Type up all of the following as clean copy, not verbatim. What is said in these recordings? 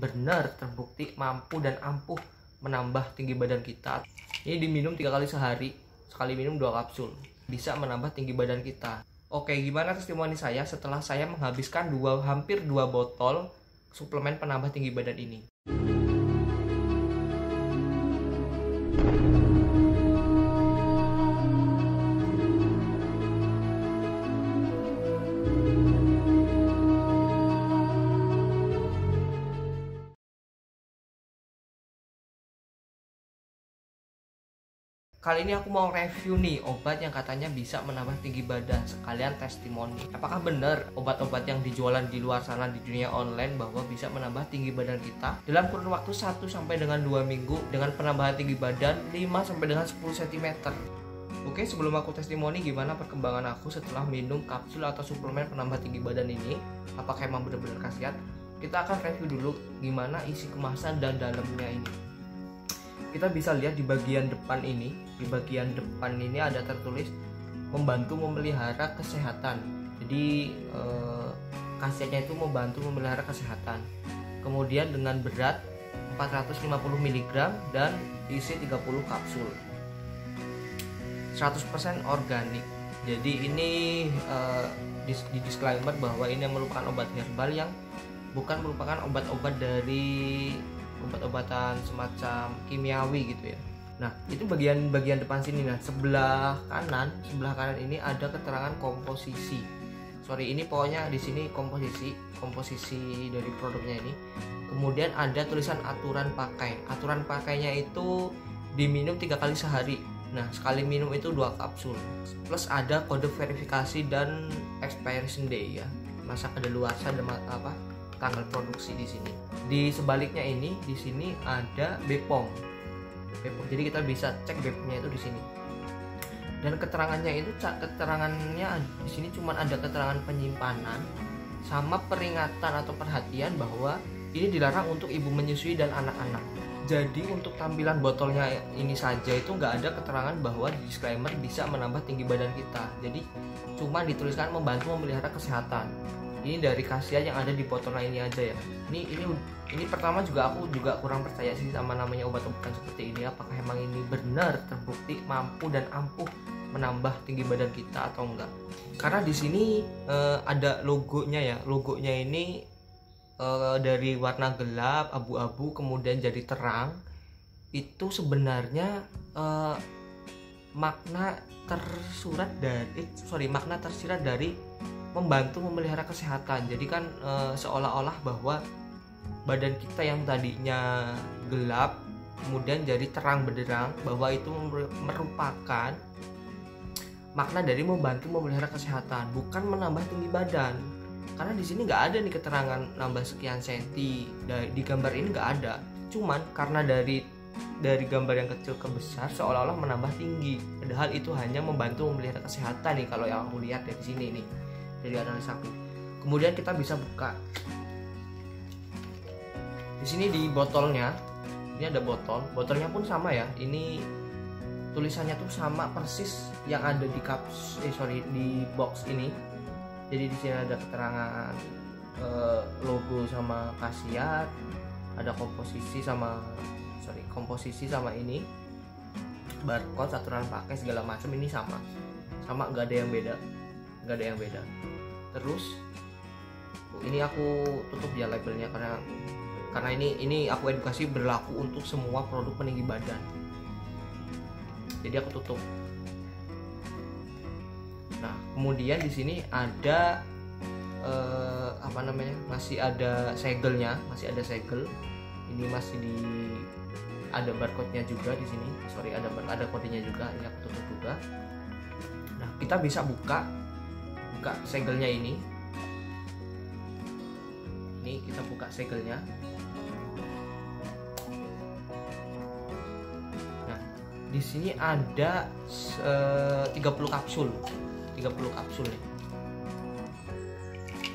benar terbukti mampu dan ampuh menambah tinggi badan kita. Ini diminum 3 kali sehari, sekali minum 2 kapsul, bisa menambah tinggi badan kita. Oke, gimana testimoni saya setelah saya menghabiskan hampir 2 botol suplemen penambah tinggi badan ini? Kali ini aku mau review nih obat yang katanya bisa menambah tinggi badan, sekalian testimoni. Apakah benar obat-obat yang dijualan di luar sana di dunia online bahwa bisa menambah tinggi badan kita dalam kurun waktu 1 sampai dengan 2 minggu dengan penambahan tinggi badan 5 sampai dengan 10 cm? Oke, sebelum aku testimoni gimana perkembangan aku setelah minum kapsul atau suplemen penambah tinggi badan ini, apakah emang benar-benar khasiat? Kita akan review dulu gimana isi kemasan dan dalamnya ini. Kita bisa lihat di bagian depan ini. Di bagian depan ini ada tertulis membantu memelihara kesehatan. Jadi khasiatnya itu membantu memelihara kesehatan. Kemudian dengan berat 450 mg dan isi 30 kapsul. 100% organik. Jadi ini di disclaimer bahwa ini merupakan obat herbal yang bukan merupakan obat-obat dari obat-obatan semacam kimiawi gitu ya. Nah, itu bagian depan sini. Nah, sebelah kanan ini ada keterangan komposisi. Ini pokoknya di sini komposisi dari produknya ini. Kemudian ada tulisan aturan pakai. Aturan pakainya itu diminum 3 kali sehari. Nah, sekali minum itu 2 kapsul. Plus ada kode verifikasi dan expiration day ya. Masa kadaluarsa dan tanggal produksi di sini. Di sebaliknya ini, di sini ada BPOM. Jadi kita bisa cek BPOM-nya itu di sini. Dan keterangannya di sini cuma ada keterangan penyimpanan sama peringatan atau perhatian bahwa ini dilarang untuk ibu menyusui dan anak-anak. Jadi untuk tampilan botolnya ini saja itu nggak ada keterangan bahwa di disclaimer bisa menambah tinggi badan kita. Jadi cuma dituliskan membantu memelihara kesehatan. Ini dari khasiat yang ada di botolnya ini aja ya. Ini pertama aku juga kurang percaya sih sama namanya obat-obatan seperti ini. Apakah emang ini benar terbukti mampu dan ampuh menambah tinggi badan kita atau enggak? Karena di sini ada logonya ya. Logonya ini dari warna gelap, abu-abu, kemudian jadi terang. Itu sebenarnya makna tersirat dari membantu memelihara kesehatan. Jadi kan seolah-olah bahwa badan kita yang tadinya gelap kemudian jadi terang benderang, bahwa itu merupakan makna dari membantu memelihara kesehatan, bukan menambah tinggi badan. Karena di sini nggak ada nih keterangan nambah sekian senti, di gambar ini nggak ada. Cuman karena dari gambar yang kecil ke besar seolah-olah menambah tinggi, padahal itu hanya membantu memelihara kesehatan nih kalau yang aku lihat dari sini nih, dari analisaku. Kemudian kita bisa buka. Di sini di botolnya, ini ada botolnya pun sama ya. Ini tulisannya tuh sama persis yang ada di di box ini. Jadi di sini ada keterangan logo sama khasiat, ada komposisi sama ini barcode, aturan pakai segala macam ini sama, nggak ada yang beda. Terus ini aku tutup ya labelnya karena ini aku edukasi berlaku untuk semua produk peninggi badan. Jadi aku tutup. Nah, kemudian di sini ada masih ada segelnya, Ini ada barcode-nya juga di sini. Ada kodenya juga. Ini aku tutup juga. Nah, kita bisa buka segelnya ini. Ini kita buka segelnya. Nah, di sini ada 30 kapsul nih.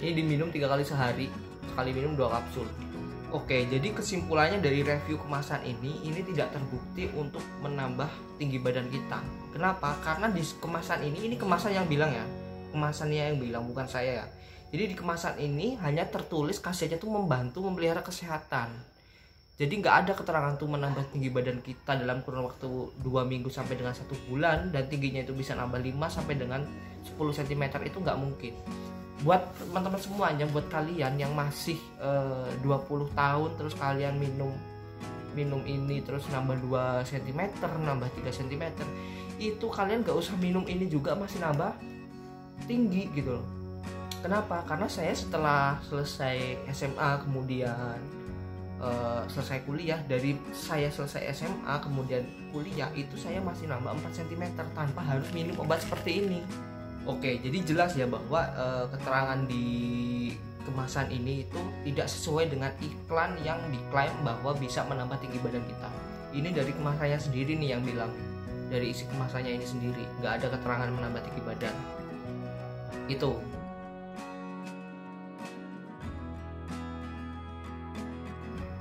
Ini diminum 3 kali sehari, sekali minum 2 kapsul. Oke, jadi kesimpulannya dari review kemasan ini tidak terbukti untuk menambah tinggi badan kita. Kenapa? Karena di kemasan ini kemasan yang bilang ya, kemasannya yang bilang, bukan saya ya. Jadi di kemasan ini hanya tertulis khasiatnya tuh membantu memelihara kesehatan. Jadi nggak ada keterangan tuh menambah tinggi badan kita dalam kurun waktu 2 minggu sampai dengan 1 bulan, dan tingginya itu bisa nambah 5 sampai dengan 10 cm, itu nggak mungkin. Buat teman-teman semuanya, buat kalian yang masih 20 tahun terus kalian minum ini terus nambah 2 cm, nambah 3 cm, itu kalian nggak usah minum ini juga masih nambah tinggi gitu loh. Kenapa? Karena saya setelah selesai SMA kemudian selesai kuliah, dari saya selesai SMA kemudian kuliah itu saya masih nambah 4 cm tanpa harus minum obat seperti ini. Oke, jadi jelas ya bahwa keterangan di kemasan ini itu tidak sesuai dengan iklan yang diklaim bahwa bisa menambah tinggi badan kita. Ini dari kemasannya sendiri nih yang bilang, dari isi kemasannya ini sendiri nggak ada keterangan menambah tinggi badan. Itu.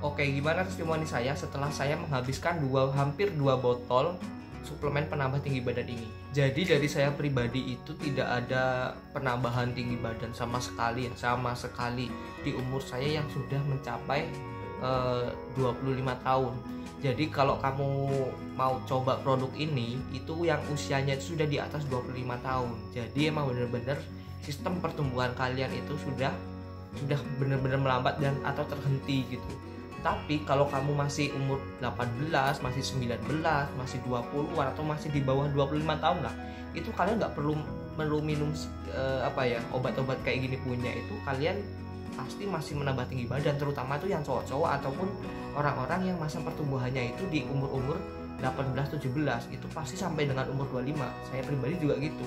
Oke, gimana testimoni saya setelah saya menghabiskan hampir 2 botol suplemen penambah tinggi badan ini. Jadi dari saya pribadi itu tidak ada penambahan tinggi badan sama sekali di umur saya yang sudah mencapai 25 tahun. Jadi kalau kamu mau coba produk ini, itu yang usianya sudah di atas 25 tahun. Jadi emang benar-benar sistem pertumbuhan kalian itu sudah benar-benar melambat dan atau terhenti gitu. Tapi kalau kamu masih umur 18, masih 19, masih 20-an atau masih di bawah 25 tahun lah, itu kalian nggak perlu minum obat-obat kayak gini punya. Itu kalian pasti masih menambah tinggi badan, terutama tuh yang cowok-cowok ataupun orang-orang yang masa pertumbuhannya itu di umur-umur 18-17, itu pasti sampai dengan umur 25. Saya pribadi juga gitu.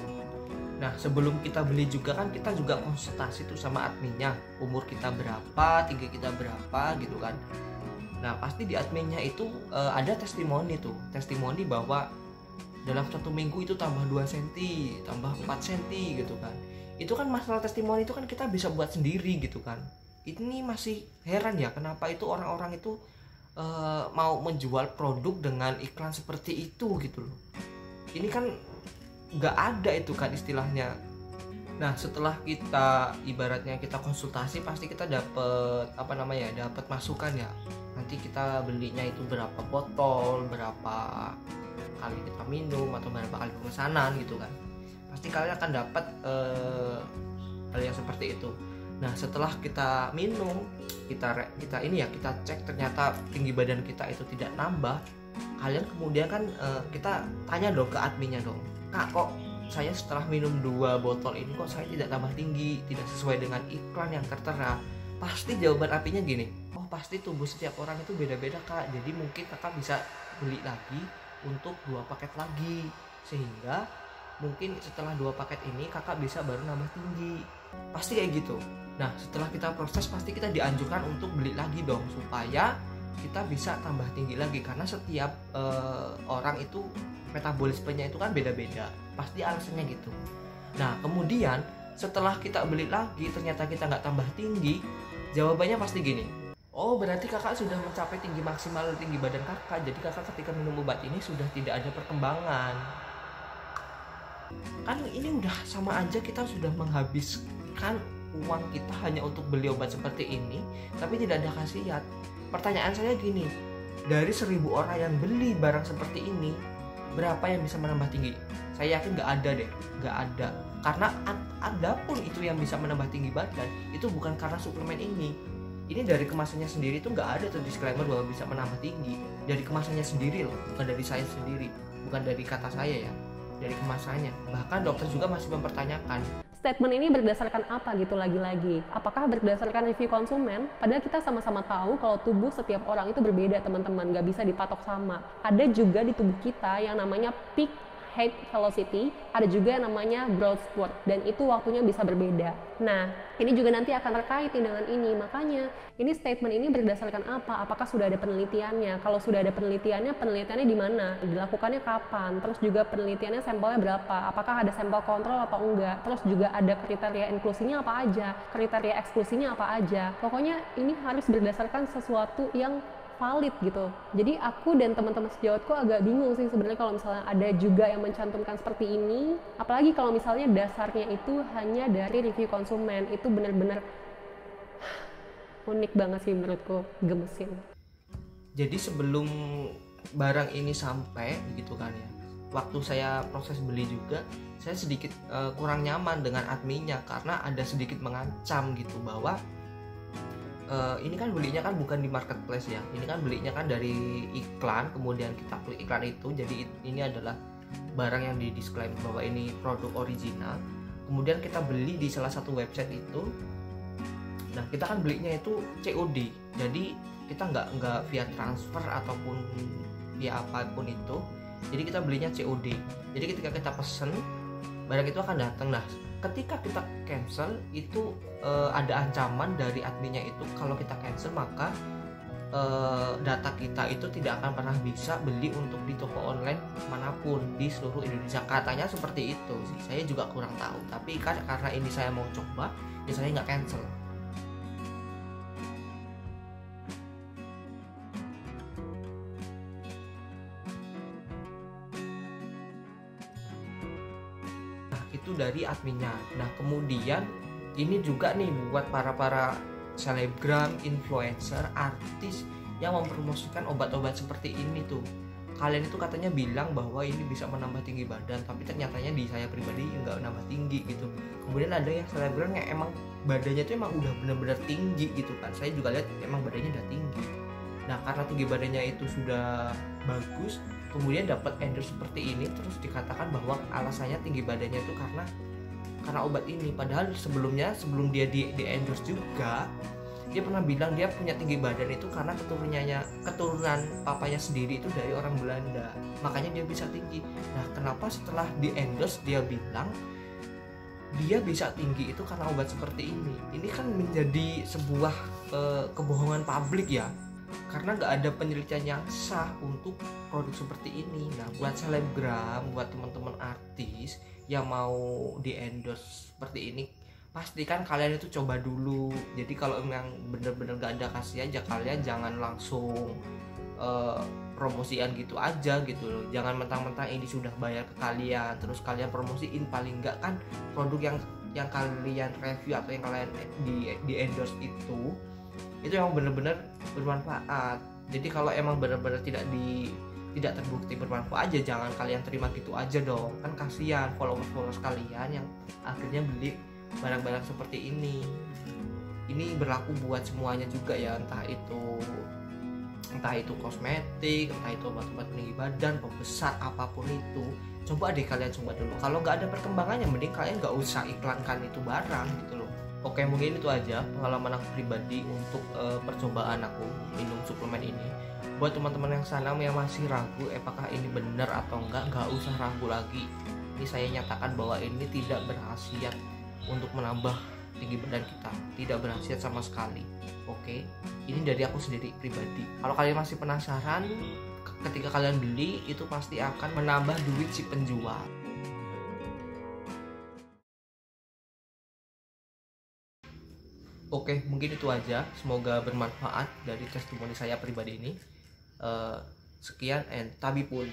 Nah, sebelum kita beli juga kan kita juga konsultasi tuh sama adminnya, umur kita berapa, tinggi kita berapa gitu kan. Nah, pasti di adminnya itu ada testimoni bahwa dalam 1 minggu itu tambah 2 cm, tambah 4 cm gitu kan. Itu kan masalah testimoni itu kan kita bisa buat sendiri gitu kan. Ini masih heran ya kenapa itu orang-orang itu mau menjual produk dengan iklan seperti itu gitu loh. Ini kan nggak ada itu kan istilahnya. Nah, setelah kita ibaratnya kita konsultasi, pasti kita dapat dapat masukan ya. Nanti kita belinya itu berapa botol, berapa kali kita minum atau berapa kali pemesanan gitu kan. Pasti kalian akan dapat hal yang seperti itu. Nah, setelah kita minum, kita cek ternyata tinggi badan kita itu tidak nambah. Kalian kemudian kan kita tanya dong ke adminnya dong, Kak, kok saya setelah minum 2 botol ini kok saya tidak tambah tinggi, tidak sesuai dengan iklan yang tertera. Pasti jawaban adminnya gini, oh pasti tubuh setiap orang itu beda-beda Kak, jadi mungkin kakak bisa beli lagi untuk 2 paket lagi, sehingga mungkin setelah 2 paket ini kakak bisa baru nambah tinggi. Pasti kayak gitu. Nah, setelah kita proses pasti kita dianjurkan untuk beli lagi dong, supaya kita bisa tambah tinggi lagi, karena setiap orang itu metabolismenya itu kan beda-beda, pasti alasannya gitu. Nah, kemudian setelah kita beli lagi ternyata kita nggak tambah tinggi, jawabannya pasti gini, oh berarti kakak sudah mencapai tinggi maksimal tinggi badan kakak, jadi kakak ketika minum obat ini sudah tidak ada perkembangan. Kan ini udah sama aja kita sudah menghabiskan uang kita hanya untuk beli obat seperti ini, tapi tidak ada khasiat. Pertanyaan saya gini, dari 1000 orang yang beli barang seperti ini, berapa yang bisa menambah tinggi? Saya yakin nggak ada deh, nggak ada. Karena ada pun itu yang bisa menambah tinggi badan, itu bukan karena suplemen ini. Ini dari kemasannya sendiri tuh nggak ada tuh disclaimer bahwa bisa menambah tinggi. Dari kemasannya sendiri loh, bukan dari saya sendiri, bukan dari kata saya ya, dari kemasannya. Bahkan dokter juga masih mempertanyakan. Statement ini berdasarkan apa gitu lagi-lagi? Apakah berdasarkan review konsumen? Padahal kita sama-sama tahu kalau tubuh setiap orang itu berbeda teman-teman, nggak bisa dipatok sama. Ada juga di tubuh kita yang namanya peak head velocity, ada juga yang namanya growth spurt, dan itu waktunya bisa berbeda. Nah, ini juga nanti akan terkait dengan ini, makanya ini statement ini berdasarkan apa? Apakah sudah ada penelitiannya? Kalau sudah ada penelitiannya di mana? Dilakukannya kapan? Terus juga penelitiannya sampelnya berapa? Apakah ada sampel kontrol atau enggak? Terus juga ada kriteria inklusinya apa aja? Kriteria eksklusinya apa aja? Pokoknya ini harus berdasarkan sesuatu yang valid gitu. Jadi aku dan teman-teman sejawatku agak bingung sih sebenarnya kalau misalnya ada juga yang mencantumkan seperti ini, apalagi kalau misalnya dasarnya itu hanya dari review konsumen. Itu benar-benar unik banget sih menurutku, gemesin. Jadi sebelum barang ini sampai gitu kan ya, waktu saya proses beli juga saya sedikit kurang nyaman dengan adminnya karena ada sedikit mengancam gitu bahwa ini kan belinya kan bukan di marketplace ya, ini kan belinya kan dari iklan, kemudian kita klik iklan itu, jadi ini adalah barang yang didisklaim bahwa ini produk original, kemudian kita beli di salah satu website itu. Nah kita kan belinya itu COD, jadi kita nggak via transfer ataupun via apapun itu, jadi kita belinya COD. Jadi ketika kita pesen barang itu akan datang. Nah ketika kita cancel itu ada ancaman dari adminnya itu, kalau kita cancel maka data kita itu tidak akan pernah bisa beli untuk di toko online manapun di seluruh Indonesia, katanya seperti itu sih. Saya juga kurang tahu, tapi kan karena ini saya mau coba ya saya nggak cancel. Itu dari adminnya. Nah kemudian ini juga nih buat para selebgram, influencer, artis yang mempromosikan obat-obat seperti ini tuh. Kalian itu katanya bilang bahwa ini bisa menambah tinggi badan, tapi ternyatanya di saya pribadi nggak nambah tinggi gitu. Kemudian ada yang selebgram yang emang badannya tuh emang udah bener-bener tinggi gitu kan. Saya juga lihat emang badannya udah tinggi. Nah karena tinggi badannya itu sudah bagus, kemudian dapat endorse seperti ini, terus dikatakan bahwa alasannya tinggi badannya itu karena obat ini. Padahal sebelum dia di endorse juga dia pernah bilang dia punya tinggi badan itu karena keturunan papanya sendiri itu dari orang Belanda, makanya dia bisa tinggi. Nah kenapa setelah di endorse dia bilang dia bisa tinggi itu karena obat seperti ini? Ini kan menjadi sebuah kebohongan publik ya, karena nggak ada penelitian yang sah untuk produk seperti ini. Nah buat selebgram, buat teman-teman artis yang mau di endorse seperti ini, pastikan kalian itu coba dulu. Jadi kalau memang bener-bener nggak ada kasih aja, kalian jangan langsung promosian gitu aja gitu loh. Jangan mentang-mentang ini sudah bayar ke kalian terus kalian promosiin. Paling nggak kan produk yang kalian review atau yang kalian di endorse itu yang benar-benar bermanfaat. Jadi kalau emang benar-benar tidak terbukti bermanfaat aja, jangan kalian terima gitu aja dong. Kan kasihan followers kalian yang akhirnya beli barang-barang seperti ini. Ini berlaku buat semuanya juga ya, entah itu kosmetik, entah itu obat-obat peninggi badan, pembesar, apapun itu. Coba deh kalian coba dulu. Kalau nggak ada perkembangannya, mending kalian nggak usah iklankan itu barang gitu loh. Oke, mungkin itu aja pengalaman aku pribadi untuk percobaan aku minum suplemen ini. Buat teman-teman yang sana yang masih ragu apakah ini benar atau nggak usah ragu lagi. Ini saya nyatakan bahwa ini tidak berkhasiat untuk menambah tinggi badan kita, tidak berkhasiat sama sekali. Oke, ini dari aku sendiri pribadi. Kalau kalian masih penasaran, ketika kalian beli itu pasti akan menambah duit si penjual. Oke, mungkin itu aja. Semoga bermanfaat dari testimoni saya pribadi ini. Sekian and tabipun.